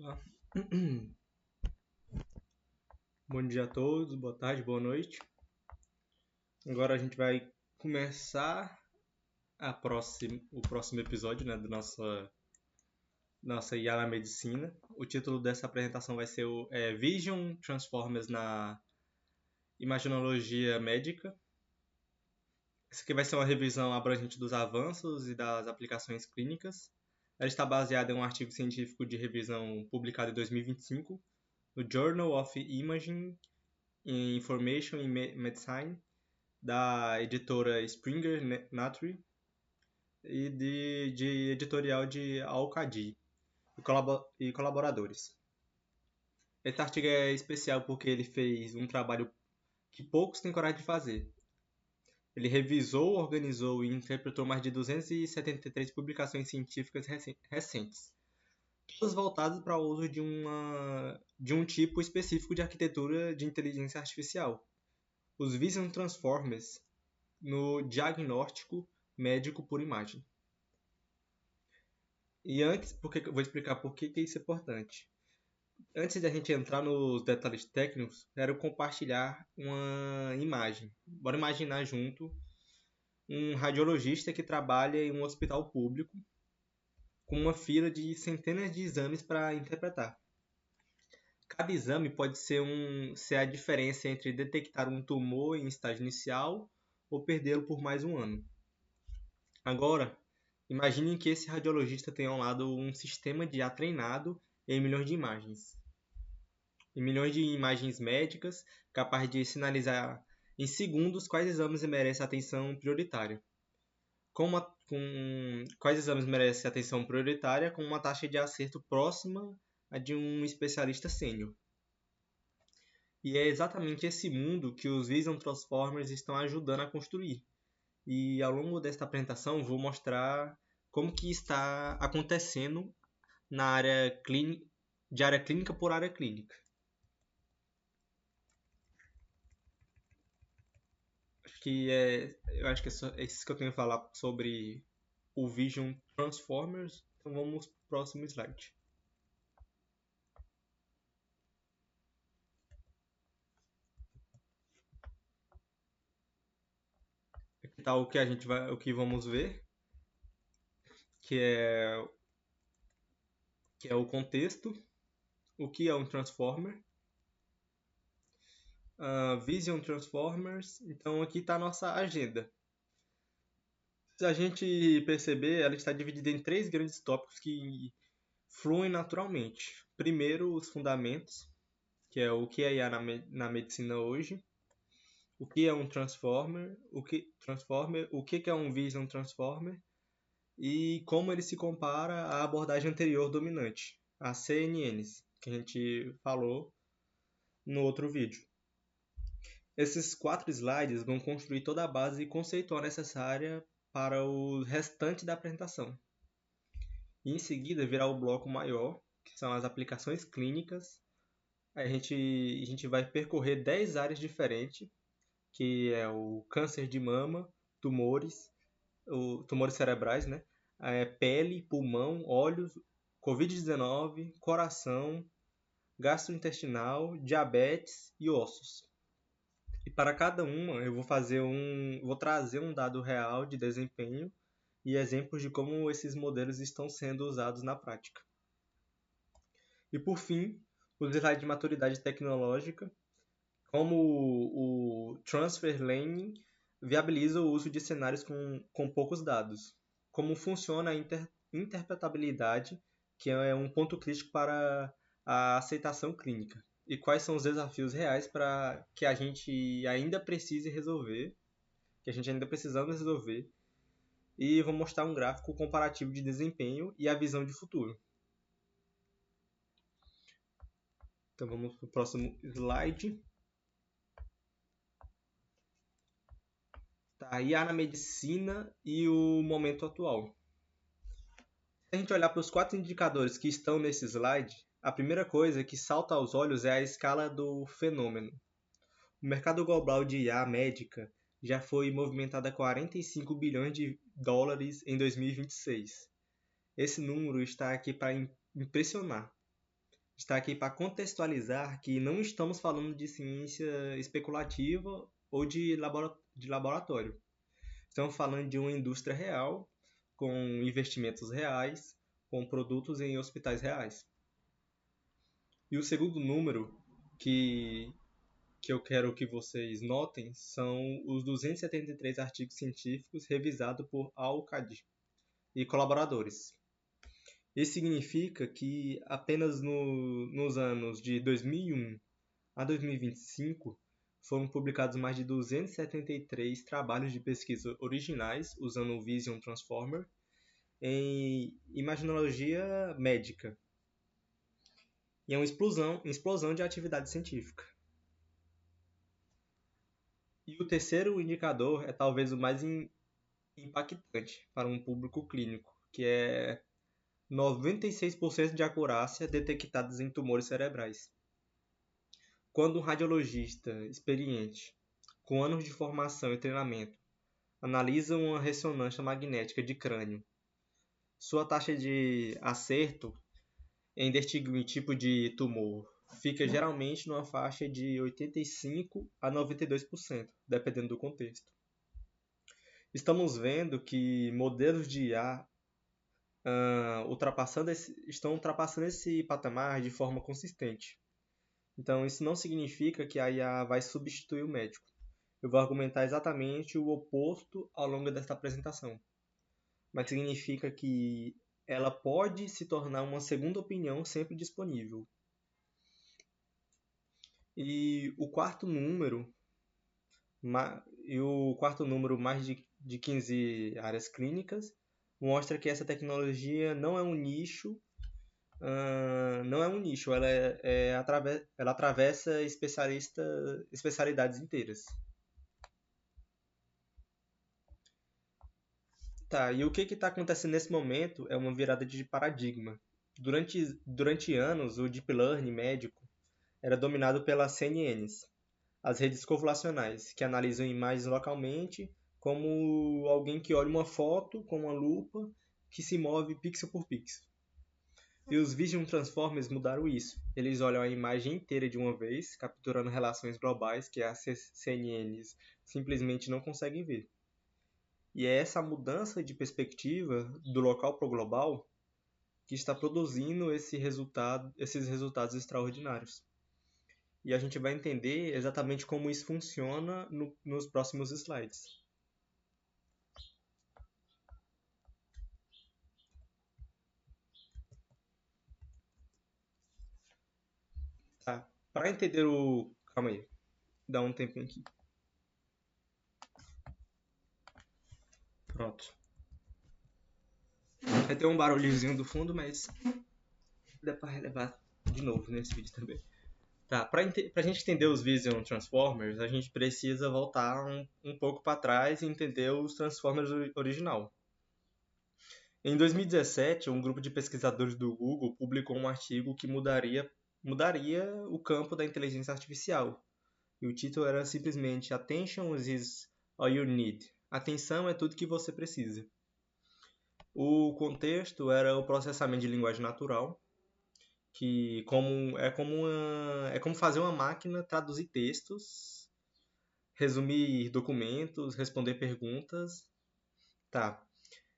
Olá. Bom dia a todos, boa tarde, boa noite. Agora a gente vai começar o próximo episódio, né, da nossa IA na Medicina. O título dessa apresentação vai ser Vision Transformers na Imaginologia Médica. Essa aqui vai ser uma revisão abrangente dos avanços e das aplicações clínicas. Ela está baseada em um artigo científico de revisão publicado em 2025 no Journal of Imaging Information in Medicine, da editora Springer Nature e de editorial de Al-Qadi e colaboradores. Esse artigo é especial porque ele fez um trabalho que poucos têm coragem de fazer. Ele revisou, organizou e interpretou mais de 273 publicações científicas recentes, todas voltadas para o uso de um tipo específico de arquitetura de inteligência artificial, os Vision Transformers, no diagnóstico médico por imagem. E antes, vou explicar por que isso é importante. Antes de a gente entrar nos detalhes técnicos, quero compartilhar uma imagem. Bora imaginar junto um radiologista que trabalha em um hospital público com uma fila de centenas de exames para interpretar. Cada exame pode ser a diferença entre detectar um tumor em estágio inicial ou perdê-lo por mais um ano. Agora, imagine que esse radiologista tenha ao lado um sistema de IA treinado em milhões de imagens. Em milhões de imagens médicas, capaz de sinalizar em segundos quais exames merecem atenção prioritária. Quais exames merecem atenção prioritária com uma taxa de acerto próxima a de um especialista sênior. E é exatamente esse mundo que os Vision Transformers estão ajudando a construir. E ao longo desta apresentação vou mostrar como que está acontecendo na área clínica por área clínica. Eu acho que é isso que eu tenho a falar sobre o Vision Transformers. Então vamos para o próximo slide. Aqui está o que vamos ver, que é o contexto, o que é um Transformer, Vision Transformers. Então aqui está a nossa agenda. Se a gente perceber, ela está dividida em 3 grandes tópicos que fluem naturalmente. Primeiro, os fundamentos, que é o que é IA na medicina hoje, o que é um Transformer, o que é um Vision Transformer e como ele se compara à abordagem anterior dominante, a CNNs, que a gente falou no outro vídeo. Esses 4 slides vão construir toda a base conceitual necessária para o restante da apresentação. E em seguida virá o bloco maior, que são as aplicações clínicas. A gente vai percorrer 10 áreas diferentes, que é o câncer de mama, tumores cerebrais, né? Pele, pulmão, olhos, Covid-19, coração, gastrointestinal, diabetes e ossos. E para cada uma eu vou trazer um dado real de desempenho e exemplos de como esses modelos estão sendo usados na prática. E por fim, o slide de maturidade tecnológica, como o Transfer Learning viabiliza o uso de cenários com poucos dados, como funciona a interpretabilidade, que é um ponto crítico para a aceitação clínica, e quais são os desafios reais para que a gente ainda precise resolver, que a gente ainda precisamos resolver, e vou mostrar um gráfico comparativo de desempenho e a visão de futuro. Então vamos para o próximo slide. Tá, IA na medicina e o momento atual. Se a gente olhar para os 4 indicadores que estão nesse slide, a primeira coisa que salta aos olhos é a escala do fenômeno. O mercado global de IA médica já foi movimentado a 45 bilhões de dólares em 2026. Esse número está aqui para impressionar. está aqui para contextualizar que não estamos falando de ciência especulativa ou de laboratório. Estamos falando de uma indústria real, com investimentos reais, com produtos em hospitais reais. E o segundo número que eu quero que vocês notem são os 273 artigos científicos revisados por Al-Qadi e colaboradores. Isso significa que apenas nos anos de 2001 a 2025 foram publicados mais de 273 trabalhos de pesquisa originais usando o Vision Transformer em imaginologia médica. E é uma explosão de atividade científica. E o terceiro indicador é talvez o mais impactante para um público clínico, que é 96% de acurácia detectadas em tumores cerebrais. Quando um radiologista experiente, com anos de formação e treinamento, analisa uma ressonância magnética de crânio, sua taxa de acerto em distinguir tipo de tumor fica geralmente numa faixa de 85% a 92%, dependendo do contexto. Estamos vendo que modelos de IA estão ultrapassando esse patamar de forma consistente. Então, isso não significa que a IA vai substituir o médico. Eu vou argumentar exatamente o oposto ao longo desta apresentação. Mas significa que ela pode se tornar uma segunda opinião sempre disponível. E o quarto número, mais de 15 áreas clínicas, mostra que essa tecnologia não é um nicho, ela atravessa especialidades inteiras. Tá, e o que está acontecendo nesse momento é uma virada de paradigma. Durante anos, o Deep Learning médico era dominado pelas CNNs, as redes convolucionais, que analisam imagens localmente, como alguém que olha uma foto com uma lupa que se move pixel por pixel. E os Vision Transformers mudaram isso. Eles olham a imagem inteira de uma vez, capturando relações globais que as CNNs simplesmente não conseguem ver. E é essa mudança de perspectiva do local para o global que está produzindo esses resultados extraordinários. E a gente vai entender exatamente como isso funciona nos próximos slides. Tá. Para entender o... Calma aí. Dá um tempinho aqui. Pronto. Vai ter um barulhozinho do fundo, mas dá para relevar de novo nesse vídeo também. Tá, pra gente entender os Vision Transformers, a gente precisa voltar um pouco para trás e entender os Transformers original. Em 2017, um grupo de pesquisadores do Google publicou um artigo que mudaria o campo da inteligência artificial. E o título era simplesmente Attention is all you need. Atenção é tudo que você precisa. O contexto era o processamento de linguagem natural, que é como fazer uma máquina traduzir textos, resumir documentos, responder perguntas. Tá.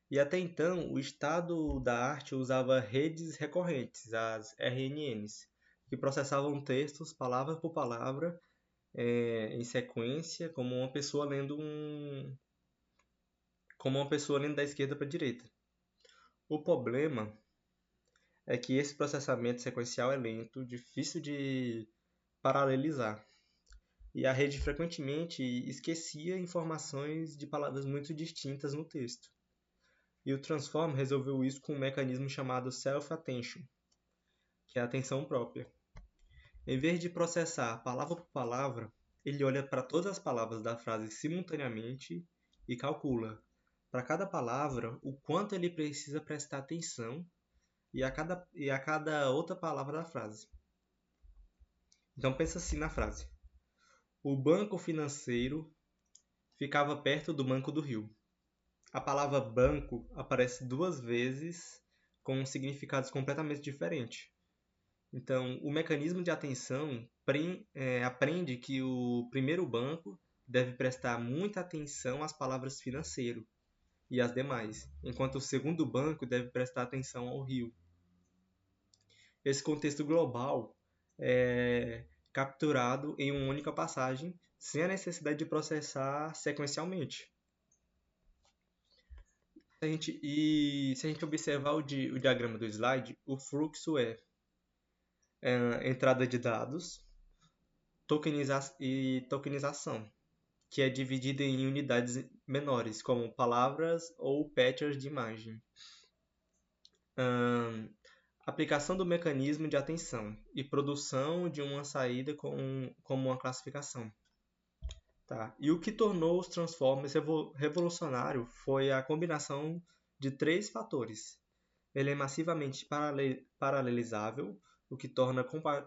E até então, o estado da arte usava redes recorrentes, as RNNs, que processavam textos palavra por palavra, em sequência, como uma pessoa lendo da esquerda para a direita. O problema é que esse processamento sequencial é lento, difícil de paralelizar. E a rede frequentemente esquecia informações de palavras muito distintas no texto. E o Transform resolveu isso com um mecanismo chamado Self-Attention, que é a atenção própria. Em vez de processar palavra por palavra, ele olha para todas as palavras da frase simultaneamente e calcula, para cada palavra, o quanto ele precisa prestar atenção e a cada outra palavra da frase. Então pensa assim na frase. O banco financeiro ficava perto do Banco do Rio. A palavra banco aparece 2 vezes com significados completamente diferentes. Então, o mecanismo de atenção aprende que o primeiro banco deve prestar muita atenção às palavras financeiro e às demais, enquanto o segundo banco deve prestar atenção ao rio. Esse contexto global é capturado em uma única passagem, sem a necessidade de processar sequencialmente. Se a gente observar o diagrama do slide, o fluxo é entrada de dados e tokenização, que é dividida em unidades menores, como palavras ou patches de imagem. Aplicação do mecanismo de atenção e produção de uma saída como uma classificação. Tá. E o que tornou os Transformers revolucionário foi a combinação de três fatores. Ele é massivamente paralelizável, o que torna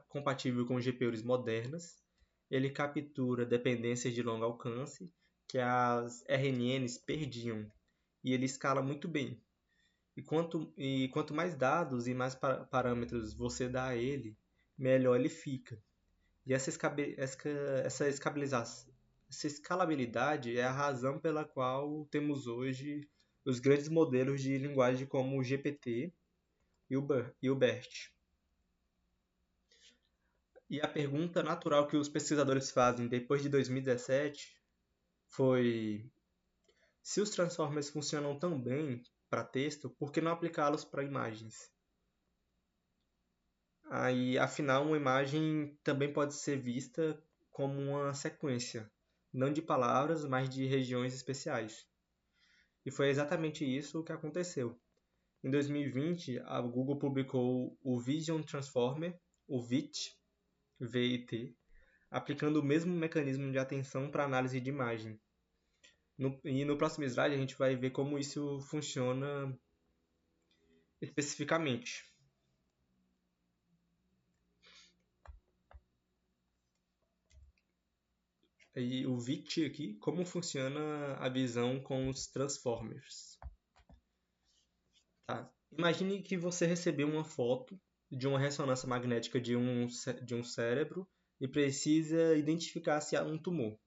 compatível com GPUs modernas. Ele captura dependências de longo alcance, que as RNNs perdiam, e ele escala muito bem. E quanto mais dados e mais parâmetros você dá a ele, melhor ele fica. E essa escalabilidade é a razão pela qual temos hoje os grandes modelos de linguagem como o GPT e o BERT. E a pergunta natural que os pesquisadores fazem depois de 2017 foi: se os transformers funcionam tão bem para texto, por que não aplicá-los para imagens? Aí, afinal, uma imagem também pode ser vista como uma sequência, não de palavras, mas de regiões especiais. E foi exatamente isso que aconteceu. Em 2020, a Google publicou o Vision Transformer, o ViT, aplicando o mesmo mecanismo de atenção para análise de imagem. E no próximo slide a gente vai ver como isso funciona especificamente. E o ViT aqui, como funciona a visão com os Transformers. Tá. Imagine que você recebeu uma foto de uma ressonância magnética de um cérebro e precisa identificar se há um tumor.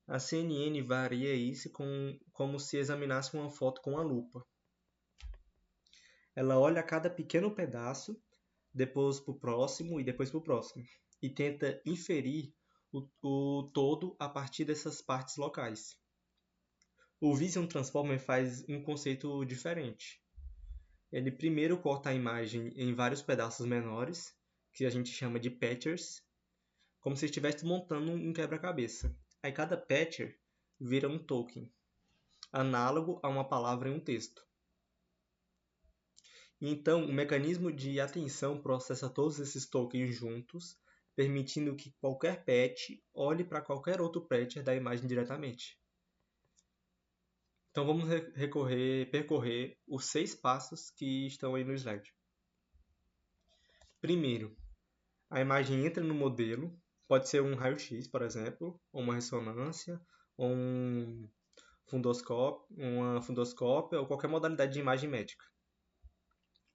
A CNN varia isso como se examinasse uma foto com uma lupa. Ela olha cada pequeno pedaço, depois para o próximo e depois para o próximo, e tenta inferir o todo a partir dessas partes locais. O Vision Transformer faz um conceito diferente. Ele primeiro corta a imagem em vários pedaços menores, que a gente chama de patchers, como se estivesse montando um quebra-cabeça. Aí cada patcher vira um token, análogo a uma palavra em um texto. Então, o mecanismo de atenção processa todos esses tokens juntos, permitindo que qualquer patch olhe para qualquer outro patcher da imagem diretamente. Então vamos percorrer os 6 passos que estão aí no slide. Primeiro, a imagem entra no modelo, pode ser um raio-x, por exemplo, ou uma ressonância, ou uma fundoscópia, ou qualquer modalidade de imagem médica.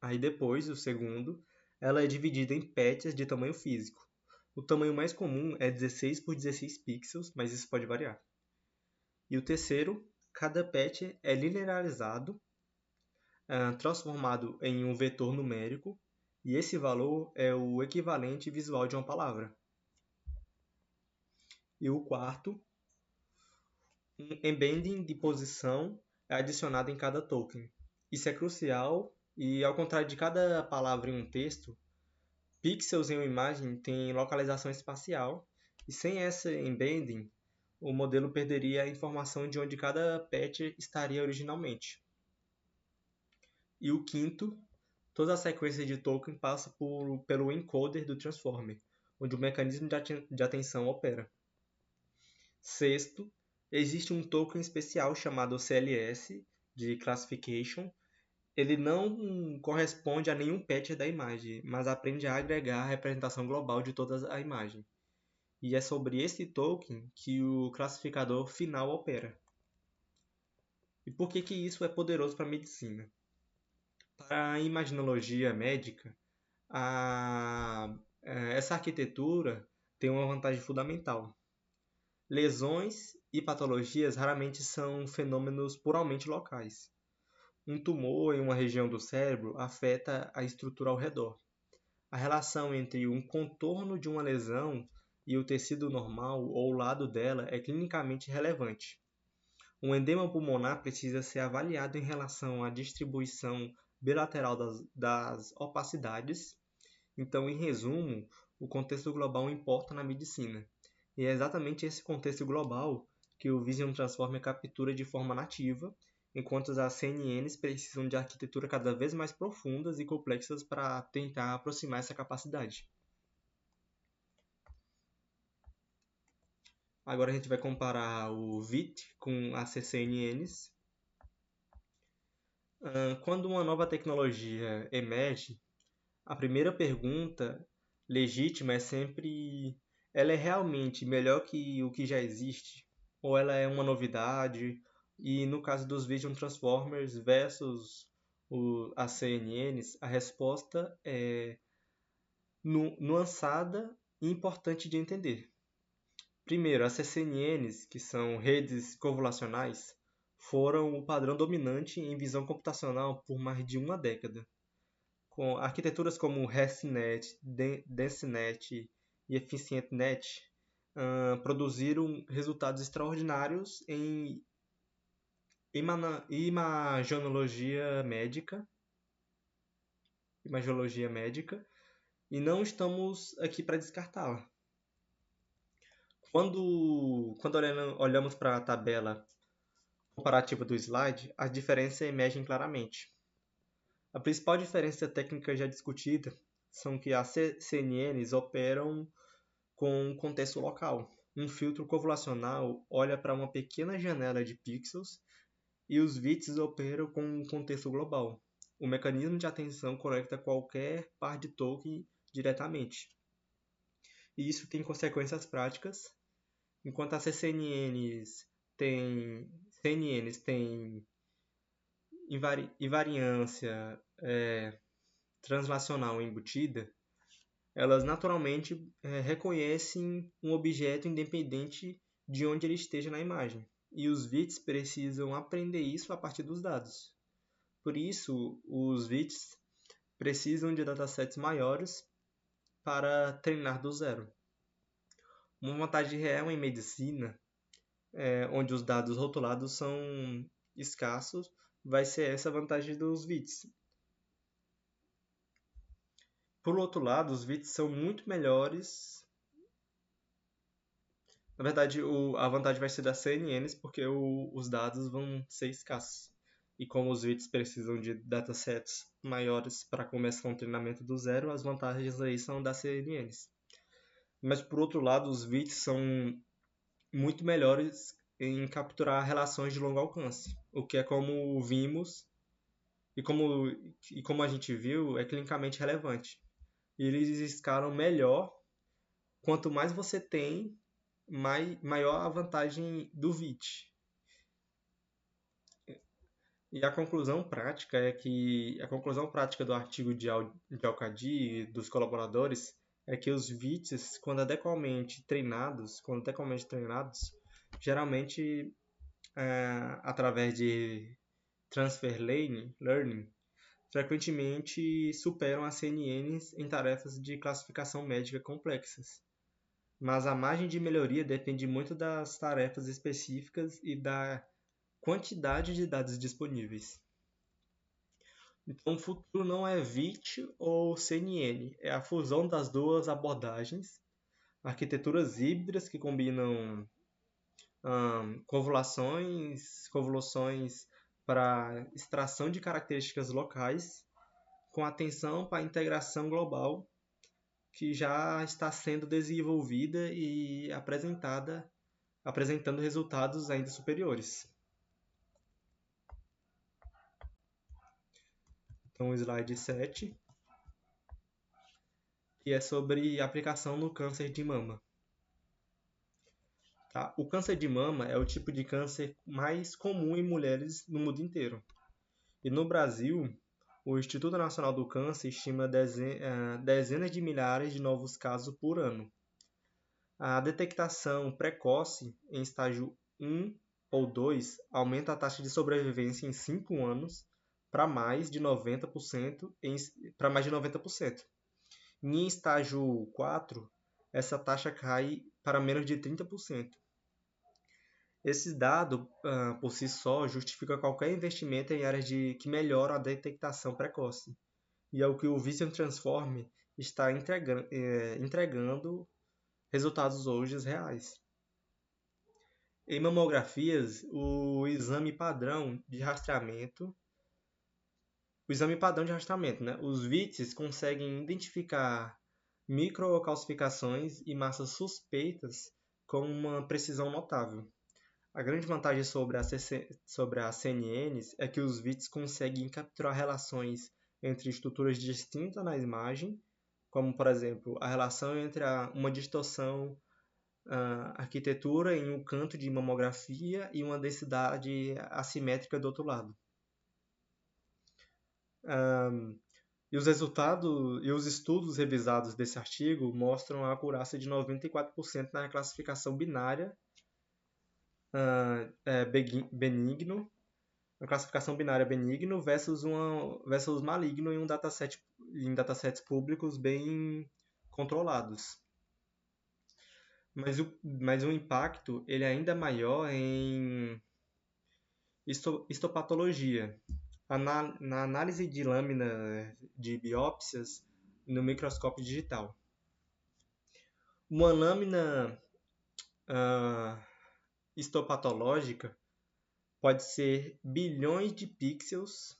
Aí depois, o segundo, ela é dividida em patches de tamanho físico. O tamanho mais comum é 16 por 16 pixels, mas isso pode variar. E o terceiro, cada patch é linearizado, transformado em um vetor numérico, e esse valor é o equivalente visual de uma palavra. E o quarto, um embedding de posição é adicionado em cada token. Isso é crucial e, ao contrário de cada palavra em um texto, pixels em uma imagem têm localização espacial, e sem essa embedding, o modelo perderia a informação de onde cada patch estaria originalmente. E o quinto, toda a sequência de token passa pelo encoder do transformer, onde o mecanismo de atenção opera. Sexto, existe um token especial chamado CLS, de Classification. Ele não corresponde a nenhum patch da imagem, mas aprende a agregar a representação global de toda a imagem. E é sobre esse token que o classificador final opera. E por que isso é poderoso para a medicina? Para a imaginologia médica, Essa arquitetura tem uma vantagem fundamental. Lesões e patologias raramente são fenômenos puramente locais. Um tumor em uma região do cérebro afeta a estrutura ao redor. A relação entre um contorno de uma lesão e o tecido normal ou o lado dela é clinicamente relevante. Um edema pulmonar precisa ser avaliado em relação à distribuição bilateral das opacidades. Então, em resumo, o contexto global importa na medicina. E é exatamente esse contexto global que o Vision Transformer captura de forma nativa, enquanto as CNNs precisam de arquitetura cada vez mais profundas e complexas para tentar aproximar essa capacidade. Agora a gente vai comparar o VIT com as CCNNs. Quando uma nova tecnologia emerge, a primeira pergunta legítima é sempre: ela é realmente melhor que o que já existe? Ou ela é uma novidade? E no caso dos Vision Transformers versus as CNNs, a resposta é nuançada e importante de entender. Primeiro, as CCNNs, que são redes convolucionais, foram o padrão dominante em visão computacional por mais de uma década. Com arquiteturas como ResNet, DenseNet e EfficientNet, produziram resultados extraordinários em imagiologia médica, e não estamos aqui para descartá-la. Quando olhamos para a tabela comparativa do slide, as diferenças emergem claramente. A principal diferença técnica já discutida são que as CNNs operam com um contexto local. Um filtro convolucional olha para uma pequena janela de pixels e os VITs operam com um contexto global. O mecanismo de atenção conecta qualquer par de token diretamente. E isso tem consequências práticas. Enquanto as CNNs têm invariância translacional embutida, elas naturalmente reconhecem um objeto independente de onde ele esteja na imagem. E os VITs precisam aprender isso a partir dos dados. Por isso, os VITs precisam de datasets maiores para treinar do zero. Uma vantagem real em medicina, onde os dados rotulados são escassos, vai ser essa vantagem dos VITs. Por outro lado, os VITs são muito melhores. Na verdade, a vantagem vai ser das CNNs, porque os dados vão ser escassos. E como os VITs precisam de datasets maiores para começar um treinamento do zero, as vantagens aí são das CNNs. Mas por outro lado, os VITs são muito melhores em capturar relações de longo alcance, o que é como vimos e como a gente viu, é clinicamente relevante. E eles escalam melhor. Quanto mais você tem, maior a vantagem do VIT. E a conclusão prática do artigo de Al-Qadi e dos colaboradores é que os VITs, quando adequadamente treinados, geralmente através de transfer learning, frequentemente superam as CNNs em tarefas de classificação médica complexas. Mas a margem de melhoria depende muito das tarefas específicas e da quantidade de dados disponíveis. Então, o futuro não é VIT ou CNN, é a fusão das duas abordagens, arquiteturas híbridas que combinam convoluções para extração de características locais, com atenção para a integração global que já está sendo desenvolvida e apresentando resultados ainda superiores. Então, o slide 7, que é sobre aplicação no câncer de mama. Tá? O câncer de mama é o tipo de câncer mais comum em mulheres no mundo inteiro. E no Brasil, O Instituto Nacional do Câncer estima dezenas de milhares de novos casos por ano. A detectação precoce em estágio 1 ou 2 aumenta a taxa de sobrevivência em 5 anos para mais de 90%, para mais de 90%. E em estágio 4, essa taxa cai para menos de 30%. Esse dado, por si só, justifica qualquer investimento em áreas que melhoram a detectação precoce. E é o que o Vision Transform está entregando resultados hoje reais. Em mamografias, o exame padrão de rastreamento, né? Os VITs conseguem identificar microcalcificações e massas suspeitas com uma precisão notável. A grande vantagem sobre as CNNs é que os VITs conseguem capturar relações entre estruturas distintas na imagem, como, por exemplo, a relação entre uma distorção arquitetura em um canto de mamografia e uma densidade assimétrica do outro lado. E os estudos revisados desse artigo mostram a acurácia de 94% na classificação binária benigno, a classificação binária benigno versus maligno em datasets públicos bem controlados. Mas o impacto ele é ainda maior em histopatologia. Na análise de lâmina de biópsias no microscópio digital. Uma lâmina histopatológica pode ter bilhões de pixels.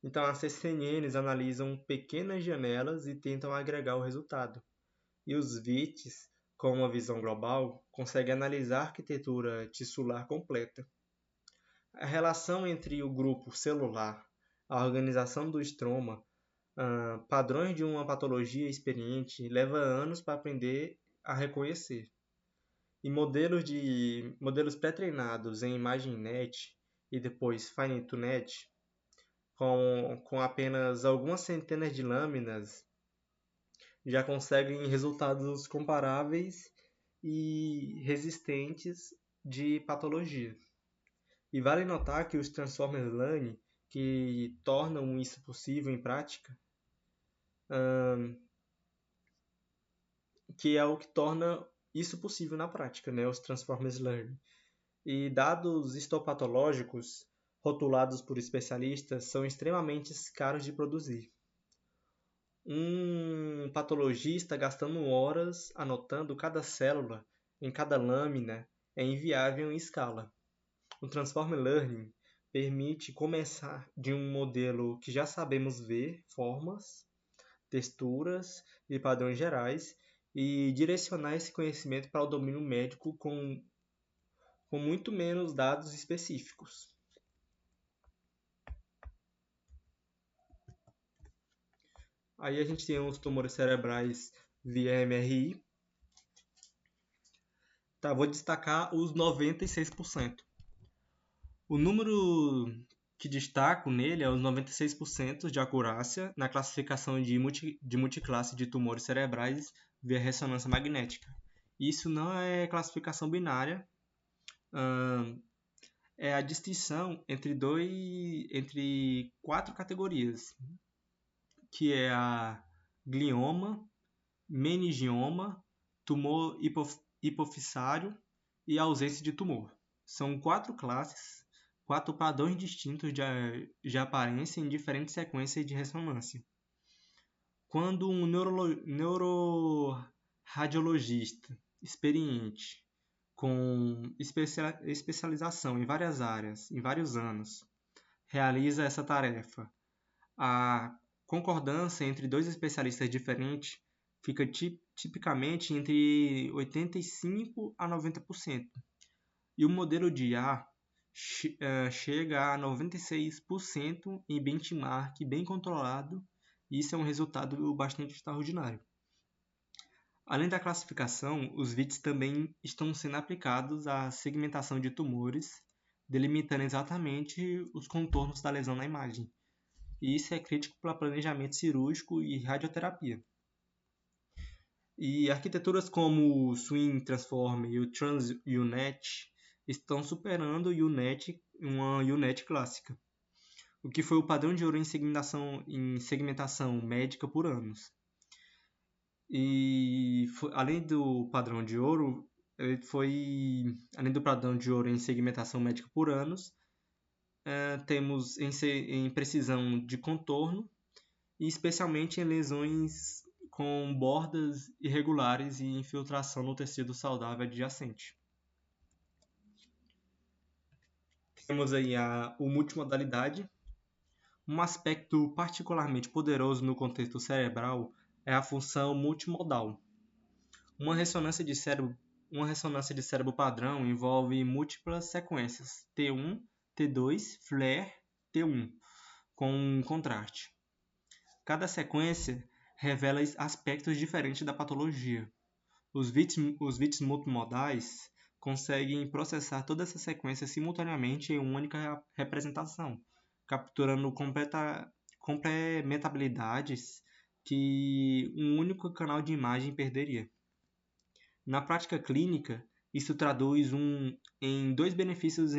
Então, as CCNNs analisam pequenas janelas e tentam agregar o resultado. E os VITs, com uma visão global, conseguem analisar a arquitetura tissular completa. A relação entre o grupo celular, a organização do estroma, padrões de uma patologia experiente leva anos para aprender a reconhecer. E modelos pré-treinados em ImageNet e depois FineTuNet, com apenas algumas centenas de lâminas, já conseguem resultados comparáveis e resistentes de patologia. E vale notar que os Transformer Learning, que tornam isso possível em prática, que é o que torna isso possível na prática, né? Os Transformers Learning. E dados histopatológicos rotulados por especialistas são extremamente caros de produzir. Um patologista gastando horas anotando cada célula em cada lâmina é inviável em escala. O Transformer Learning permite começar de um modelo que já sabemos ver formas, texturas e padrões gerais e direcionar esse conhecimento para o domínio médico com muito menos dados específicos. Aí a gente tem os tumores cerebrais via MRI. Tá, vou destacar os 96%. O número que destaco nele é os 96% de acurácia na classificação de multiclasse de tumores cerebrais via ressonância magnética. Isso não é classificação binária, é a distinção entre 4 categorias, que é a glioma, meningioma, tumor hipofissário e ausência de tumor. São 4 classes, 4 padrões distintos de aparência em diferentes sequências de ressonância. Quando um neuroradiologista experiente, com especialização em várias áreas, em vários anos, realiza essa tarefa, a concordância entre 2 especialistas diferentes fica tipicamente entre 85% a 90%. E o modelo de IA chega a 96% em benchmark bem controlado, e isso é um resultado bastante extraordinário. Além da classificação, os VITs também estão sendo aplicados à segmentação de tumores, delimitando exatamente os contornos da lesão na imagem. E isso é crítico para planejamento cirúrgico e radioterapia. E arquiteturas como o Swing Transformer e o TransUNet estão superando uma UNet clássica, o que foi o padrão de ouro em segmentação médica por anos. E além do padrão de ouro, além do padrão de ouro em segmentação médica por anos, temos em precisão de contorno e especialmente em lesões com bordas irregulares e infiltração no tecido saudável adjacente. Temos aí o multimodalidade. Um aspecto particularmente poderoso no contexto cerebral é a função multimodal. Uma ressonância de cérebro padrão envolve múltiplas sequências T1, T2, FLAIR, T1, com contraste. Cada sequência revela aspectos diferentes da patologia. Os bits multimodais conseguem processar toda essa sequência simultaneamente em uma única representação, capturando complementabilidades que um único canal de imagem perderia. Na prática clínica, isso traduz em dois benefícios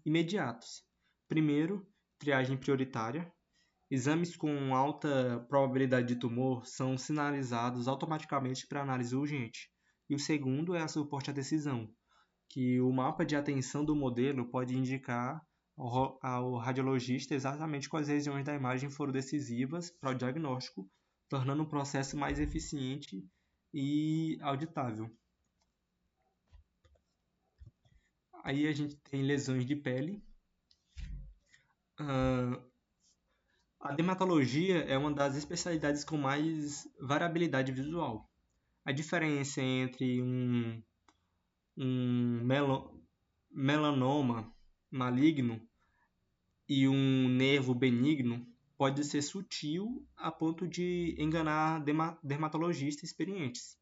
imediatos. Primeiro, triagem prioritária. Exames com alta probabilidade de tumor são sinalizados automaticamente para análise urgente. E o segundo é a suporte à decisão, que o mapa de atenção do modelo pode indicar ao radiologista exatamente quais regiões da imagem foram decisivas para o diagnóstico, tornando o processo mais eficiente e auditável. Aí a gente tem lesões de pele. A dermatologia é uma das especialidades com mais variabilidade visual. A diferença entre um melanoma maligno e um nervo benigno pode ser sutil a ponto de enganar dermatologistas experientes.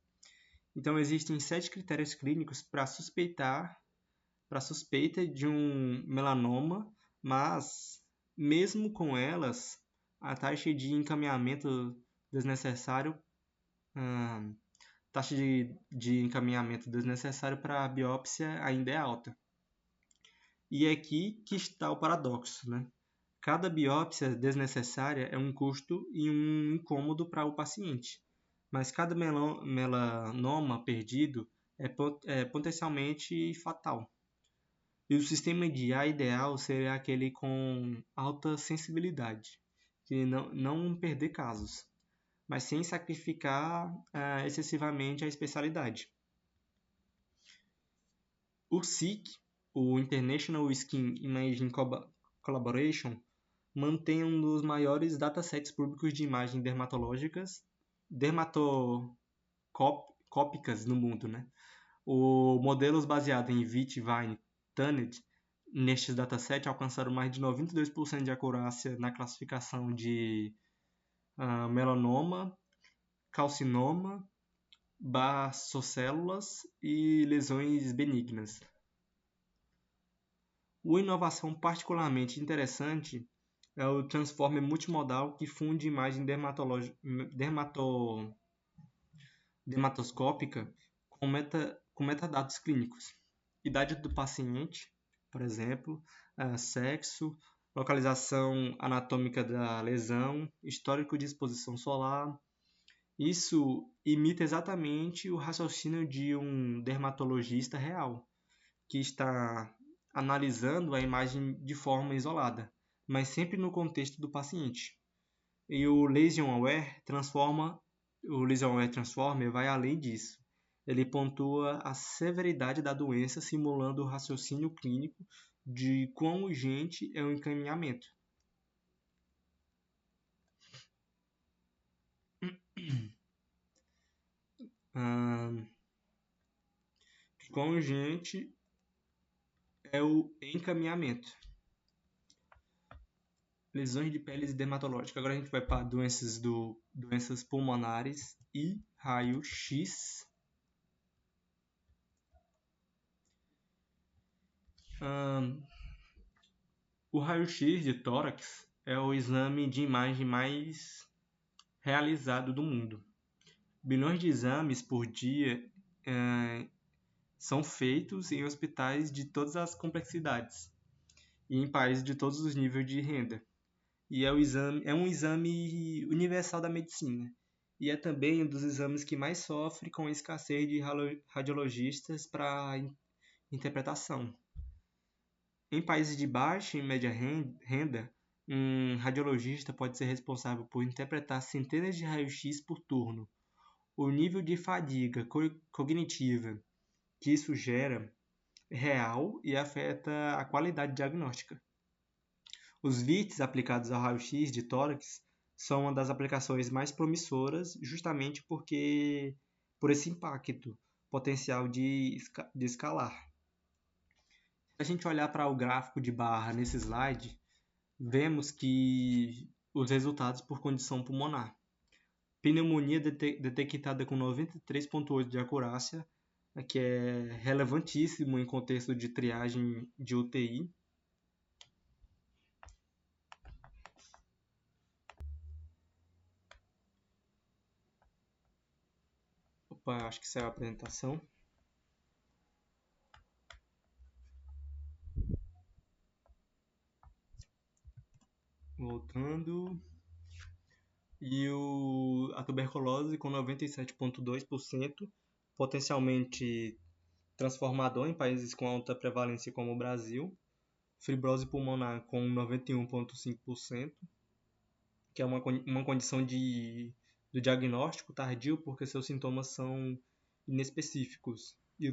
Então, existem 7 critérios clínicos para suspeita de um melanoma, mas, mesmo com elas, a taxa de encaminhamento desnecessário para a biópsia ainda é alta. E é aqui que está o paradoxo, né? Cada biópsia desnecessária é um custo e um incômodo para o paciente, mas cada melanoma perdido é potencialmente fatal. E o sistema de IA ideal seria aquele com alta sensibilidade, que não perder casos, mas sem sacrificar excessivamente a especialidade. O SIC, o International Skin Imaging Collaboration, mantém um dos maiores datasets públicos de imagens dermatoscópicas no mundo, né? Os modelos baseados em VIT, Vine, Tunned, nestes datasets alcançaram mais de 92% de acurácia na classificação de melanoma, carcinoma, baçocélulas e lesões benignas. Uma inovação particularmente interessante é o Transformer multimodal, que funde imagem dermatoscópica com metadados clínicos. Idade do paciente, por exemplo, sexo, localização anatômica da lesão, histórico de exposição solar. Isso imita exatamente o raciocínio de um dermatologista real, que está analisando a imagem de forma isolada, mas sempre no contexto do paciente. E o Lesion Aware Transformer vai além disso. Ele pontua a severidade da doença simulando o raciocínio clínico de quão urgente é o encaminhamento. Quão urgente é o encaminhamento. Lesões de pele dermatológica. Agora a gente vai para doenças pulmonares e raio-x. O raio-x de tórax é o exame de imagem mais realizado do mundo. Bilhões de exames por dia são feitos em hospitais de todas as complexidades e em países de todos os níveis de renda. E é um exame universal da medicina. E é também um dos exames que mais sofre com a escassez de radiologistas para interpretação. Em países de baixa e média renda, um radiologista pode ser responsável por interpretar centenas de raios-x por turno. O nível de fadiga cognitiva que isso gera é real e afeta a qualidade diagnóstica. Os VITs aplicados ao raio-x de tórax são uma das aplicações mais promissoras, justamente por esse impacto potencial de escalar. Se a gente olhar para o gráfico de barra nesse slide, vemos que os resultados por condição pulmonar. Pneumonia detectada com 93,8% de acurácia, que é relevantíssimo em contexto de triagem de UTI. Opa, acho que saiu a apresentação. Voltando. E a tuberculose com 97,2%, potencialmente transformador em países com alta prevalência como o Brasil. Fibrose pulmonar com 91,5%, que é uma condição do diagnóstico tardio, porque seus sintomas são inespecíficos. E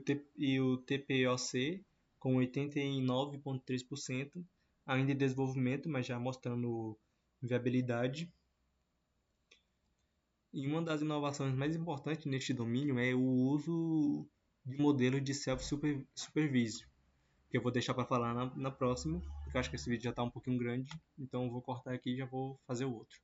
o TPOC com 89,3%, ainda em desenvolvimento, mas já mostrando viabilidade. E uma das inovações mais importantes neste domínio é o uso de modelos de self-supervision, que eu vou deixar para falar na próxima, porque eu acho que esse vídeo já está um pouquinho grande, então eu vou cortar aqui e já vou fazer o outro.